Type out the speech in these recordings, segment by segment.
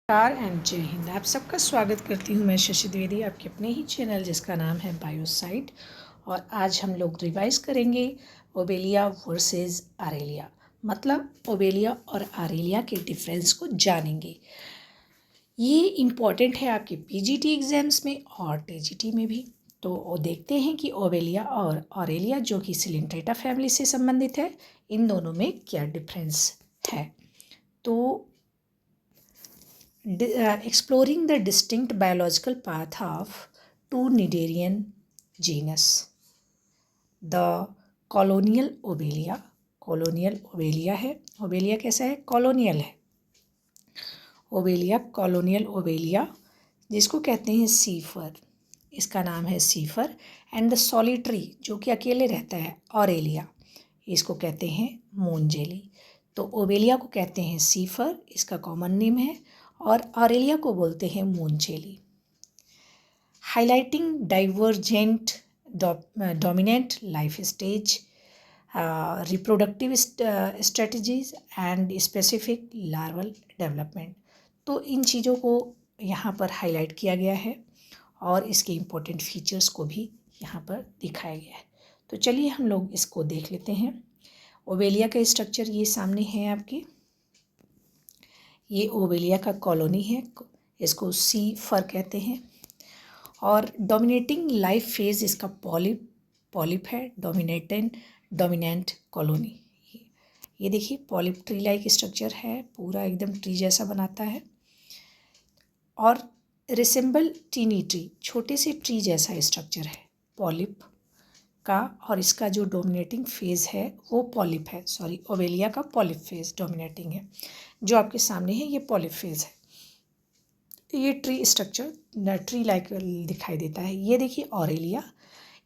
नमस्कार एंड जय हिंद। आप सबका स्वागत करती हूँ मैं शशि द्विवेदी, आपके अपने ही चैनल जिसका नाम है बायोसाइट। और आज हम लोग रिवाइज करेंगे ओबेलिया वर्सेस आरेलिया, मतलब ओबेलिया और आरेलिया के डिफरेंस को जानेंगे। ये इम्पॉर्टेंट है आपके पीजीटी एग्जाम्स में और टीजीटी में भी। तो देखते हैं कि ओबेलिया और ऑरेलिया जो कि सिलिंट्रेटा फैमिली से संबंधित है, इन दोनों में क्या डिफरेंस है। तो exploring the distinct biological path of two Cnidarian genus. The colonial obelia, colonial obelia है, obelia कैसा है, colonial है, obelia colonial obelia जिसको कहते हैं सीफर, इसका नाम है सीफर। एंड द सॉलिटरी जो कि अकेले रहता है ऑरेलिया, इसको कहते हैं मूनजेली। तो ओबेलिया को कहते हैं सीफर, इसका कॉमन नेम है, और ऑरेलिया को बोलते हैं moon jelly. Highlighting divergent dominant life stage, reproductive strategies and specific larval development. तो इन चीज़ों को यहाँ पर हाईलाइट किया गया है और इसके इम्पोर्टेंट फीचर्स को भी यहाँ पर दिखाया गया है। तो चलिए हम लोग इसको देख लेते हैं। ओबेलिया का स्ट्रक्चर ये सामने है आपके, ये ओबेलिया का कॉलोनी है, इसको सीफर कहते हैं। और डोमिनेटिंग लाइफ फेज इसका पॉलिप है, डोमिनेंट कॉलोनी। ये देखिए पॉलिप ट्री लाइक स्ट्रक्चर है, पूरा एकदम ट्री जैसा बनाता है। और रिसेंबल टीनी ट्री, छोटे से ट्री जैसा स्ट्रक्चर है पॉलिप का। और इसका जो डोमिनेटिंग फेज़ है वो पॉलिप है, सॉरी ओबेलिया का पॉलिप फेज़ डोमिनेटिंग है। जो आपके सामने है ये पॉलिप फेज़ है। ये ट्री स्ट्रक्चर ट्री लाइक दिखाई देता है। ये देखिए ऑरेलिया,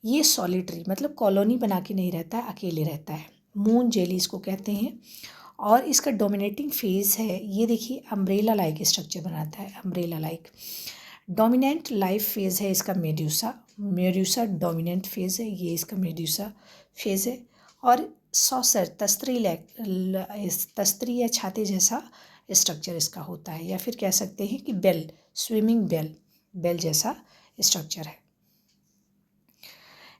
ये सॉलिटरी मतलब कॉलोनी बना के नहीं रहता है, अकेले रहता है, मून जेली इसको कहते हैं। और इसका डोमिनेटिंग फेज़ है, ये देखिए अम्ब्रेला लाइक स्ट्रक्चर बनाता है, umbrella like. Dominant life phase है इसका मेड्यूसा डोमिनेंट फेज़ है, ये इसका मेड्यूसा फेज़ है। और सॉसर तस्त्री या छाते जैसा स्ट्रक्चर इसका होता है, या फिर कह सकते हैं कि बेल, स्विमिंग बेल जैसा स्ट्रक्चर है।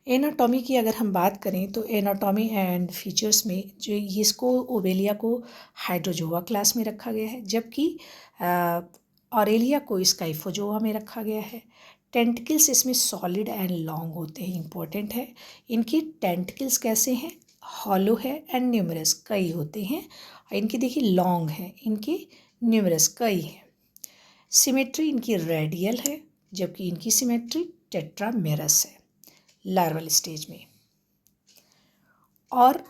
एनाटॉमी की अगर हम बात करें तो एनाटॉमी एंड फीचर्स में जो इसको ओबेलिया को हाइड्रोजोआ क्लास में रखा गया है, जबकि ऑरेलिया को स्काइफोजोआ में रखा गया है। टेंटिकल्स इसमें सॉलिड एंड लॉन्ग होते हैं, इंपॉर्टेंट है। इनकी टेंटिकल्स कैसे हैं, हॉलो है एंड न्यूमरस, कई होते हैं। इनकी देखिए लॉन्ग है, इनकी न्यूमरस, कई हैं। सिमेट्री इनकी रेडियल है, जबकि इनकी सिमेट्री टेट्रामेरस है लार्वल स्टेज में। और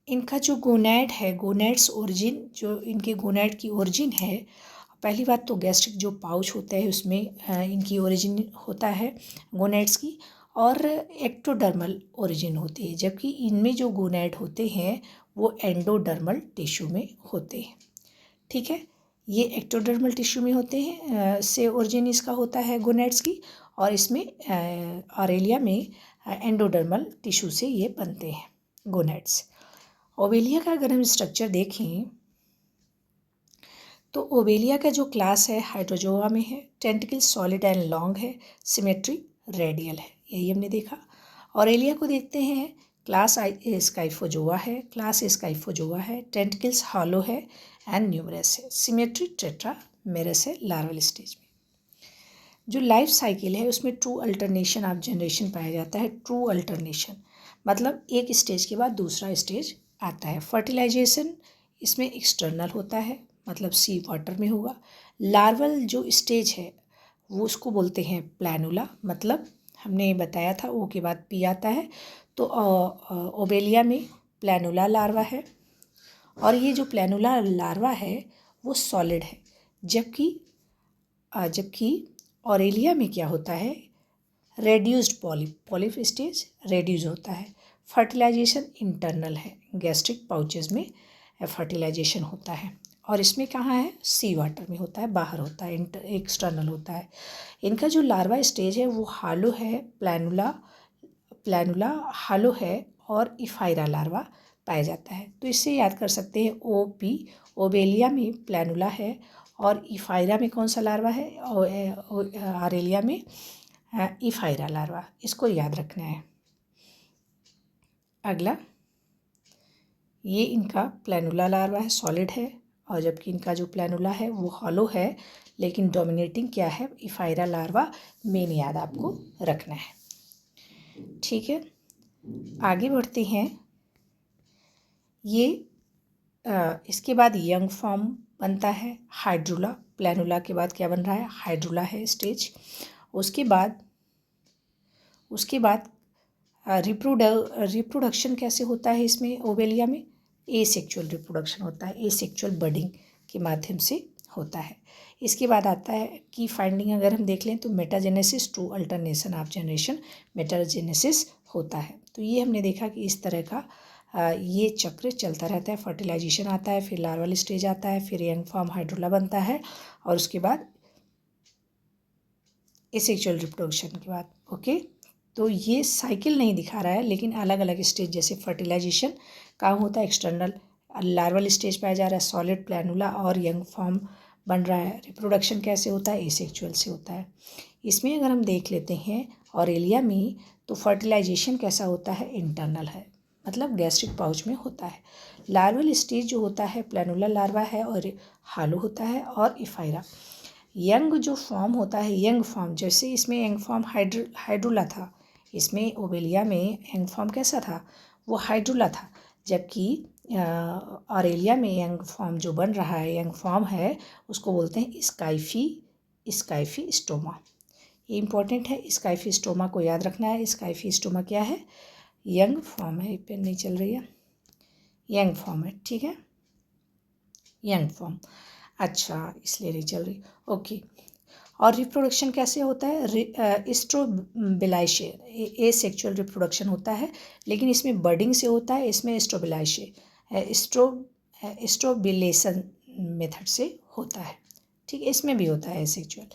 इनका जो गोनैड है, गोनैड्स ओरिजिन, जो इनके गोनैड की ओरिजिन है, पहली बात तो गैस्ट्रिक जो पाउच होता है उसमें इनकी ओरिजिन होता है गोनैड्स की, और एक्टोडर्मल ओरिजिन होती है, जबकि इनमें जो गोनैड होते हैं वो एंडोडर्मल टिश्यू में होते हैं। ठीक है, ये एक्टोडर्मल टिश्यू में होते हैं, से ओरिजिन इसका होता है गोनैड्स की, और इसमें ऑरेलिया में एंडोडर्मल टिश्यू से ये बनते हैं गोनैड्स। ओबेलिया का अगर हम स्ट्रक्चर देखें तो ओबेलिया का जो क्लास है हाइड्रोजोआ में है, टेंटिकल सॉलिड एंड लॉन्ग है, सिमेट्री रेडियल है, यही हमने देखा। ऑरेलिया को देखते हैं, क्लास स्काइफोजोआ है, क्लास स्काइफोजोआ है, टेंटिकल्स हॉलो है एंड न्यूमरस है, सिमेट्री टेट्रामेरस है लार्वल स्टेज में। जो लाइफ साइकिल है उसमें ट्रू अल्टरनेशन ऑफ जनरेशन पाया जाता है। ट्रू अल्टरनेशन मतलब एक स्टेज के बाद दूसरा स्टेज आता है। फर्टिलाइजेशन इसमें एक्सटर्नल होता है, मतलब सी वाटर में होगा। लार्वल जो स्टेज है वो उसको बोलते हैं प्लानुला, मतलब हमने बताया था ओ के बाद पी आता है। तो ओबेलिया में प्लानुला लार्वा है, और ये जो प्लानुला लार्वा है वो सॉलिड है, जबकि ऑरेलिया में क्या होता है, रेड्यूस्ड पॉलिप स्टेज रेड्यूस होता है। फर्टिलाइजेशन इंटरनल है, गैस्ट्रिक पाउचेस में फर्टिलाइजेशन होता है, और इसमें कहाँ है, सी वाटर में होता है, बाहर होता है, एक्सटर्नल होता है। इनका जो लार्वा स्टेज है वो हालो है, प्लानुला हालो है, और इफाइरा लार्वा पाया जाता है। तो इससे याद कर सकते हैं OP, ओबेलिया में प्लानुला है और इफायरा में कौन सा लार्वा है, आरेलिया में इफायरा लार्वा, इसको याद रखना है। अगला, ये इनका प्लैनुला लार्वा है, सॉलिड है, और जबकि इनका जो प्लैनुला है वो हॉलो है, लेकिन डोमिनेटिंग क्या है, इफायरा लार्वा मेन याद आपको रखना है। ठीक है, आगे बढ़ते हैं। ये इसके बाद यंग फॉर्म बनता है, हाइड्रुला। प्लैनुला के बाद क्या बन रहा है, हाइड्रुला है स्टेज। उसके बाद रिप्रोडक्शन कैसे होता है इसमें, ओवेलिया में एसेक्सुअल रिप्रोडक्शन होता है, एसेक्सुअल बडिंग के माध्यम से होता है। इसके बाद आता है की फाइंडिंग, अगर हम देख लें तो metagenesis to alternation of generation, metagenesis होता है। तो ये हमने देखा कि इस तरह का ये चक्र चलता रहता है। फर्टिलाइजेशन आता है, फिर लार्वल स्टेज आता है, फिर यंग फॉर्म हाइड्रोला बनता है, और उसके बाद एसेक्सुअल रिप्रोडक्शन के बाद। ओके, तो ये साइकिल नहीं दिखा रहा है, लेकिन अलग अलग स्टेज, जैसे फर्टिलाइजेशन कहाँ होता है, एक्सटर्नल लार्वल स्टेज पाया जा रहा है, सॉलिड प्लैनुला और यंग फॉर्म बन रहा है। रिप्रोडक्शन कैसे होता है, एसेक्सुअल से होता है। इसमें अगर हम देख लेते हैं ऑरेलिया में, तो फर्टिलाइजेशन कैसा होता है, इंटरनल है, मतलब गैस्ट्रिक पाउच में होता है। लार्वल स्टेज जो होता है प्लैनुला लार्वा है और हालो होता है, और इफायरा। यंग जो फॉर्म होता है, यंग फॉर्म, जैसे इसमें यंग फॉर्म हाइड्रोला था, इसमें ओवेलिया में यंग फॉर्म कैसा था, वो हाइड्रोला था, जबकि ऑरेलिया में यंग फॉर्म जो बन रहा है, यंग फॉर्म है, उसको बोलते हैं स्काइफी स्टोमा। ये इंपॉर्टेंट है, स्काइफी स्टोमा को याद रखना है। स्काइफी स्टोमा क्या है, यंग फॉर्म है, पेन नहीं चल रही है, यंग फॉर्म है, ठीक है, यंग फॉर्म। अच्छा, इसलिए नहीं चल रही, ओके। और रिप्रोडक्शन कैसे होता है, एस्ट्रोबिलाइशे, एसेक्सुअल रिप्रोडक्शन होता है, लेकिन इसमें बर्डिंग से होता है, इसमें एस्ट्रोबिलाइशे, एस्ट्रोबिलेशन मेथड से होता है, ठीक है, इसमें भी होता है एसेक्सुअल।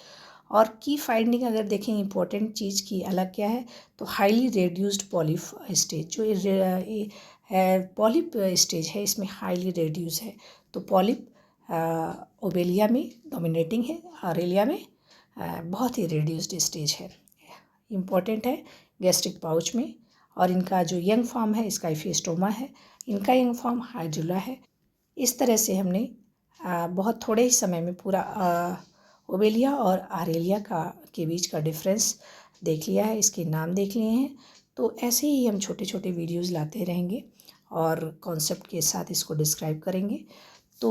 और की फाइंडिंग अगर देखें, इंपॉर्टेंट चीज़ की अलग क्या है, तो हाईली रेड्यूस्ड पॉलिप स्टेज, जो पॉलिप स्टेज है, इसमें हाईली रेड्यूस है। तो पॉलिप ओवेलिया में डोमिनेटिंग है, ऑरेलिया में बहुत ही रेड्यूस्ड स्टेज है, इम्पॉर्टेंट है गैस्ट्रिक पाउच में। और इनका जो यंग फॉर्म है, स्काइफी स्टोमा है, इनका यंग फॉर्म हाइड्रुला है। इस तरह से हमने बहुत थोड़े ही समय में पूरा ओवेलिया और आरेलिया के बीच का डिफरेंस देख लिया है, इसके नाम देख लिए हैं। तो ऐसे ही हम छोटे छोटे वीडियोज़ लाते रहेंगे और कॉन्सेप्ट के साथ इसको डिस्क्राइब करेंगे। तो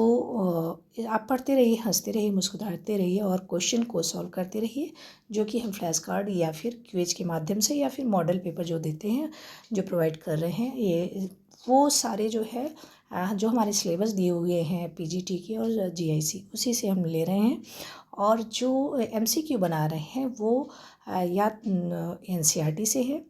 आप पढ़ते रहिए, हंसते रहिए, मुस्कुराते रहिए, और क्वेश्चन को सॉल्व करते रहिए, जो कि हम फ्लैश कार्ड या फिर क्विज के माध्यम से या फिर मॉडल पेपर जो देते हैं, जो प्रोवाइड कर रहे हैं, ये वो सारे जो है जो हमारे सिलेबस दिए हुए हैं पीजीटी के और जीआईसी, उसी से हम ले रहे हैं। और जो एमसीक्यू बना रहे हैं वो या एनसीईआरटी से है,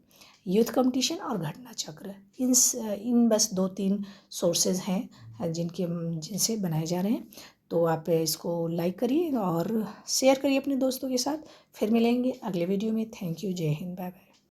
यूथ कंपटीशन और घटना चक्र, इन बस 2-3 सोर्सेज हैं जिनसे बनाए जा रहे हैं। तो आप इसको लाइक करिए और शेयर करिए अपने दोस्तों के साथ। फिर मिलेंगे अगले वीडियो में। थैंक यू, जय हिंद, बाय बाय।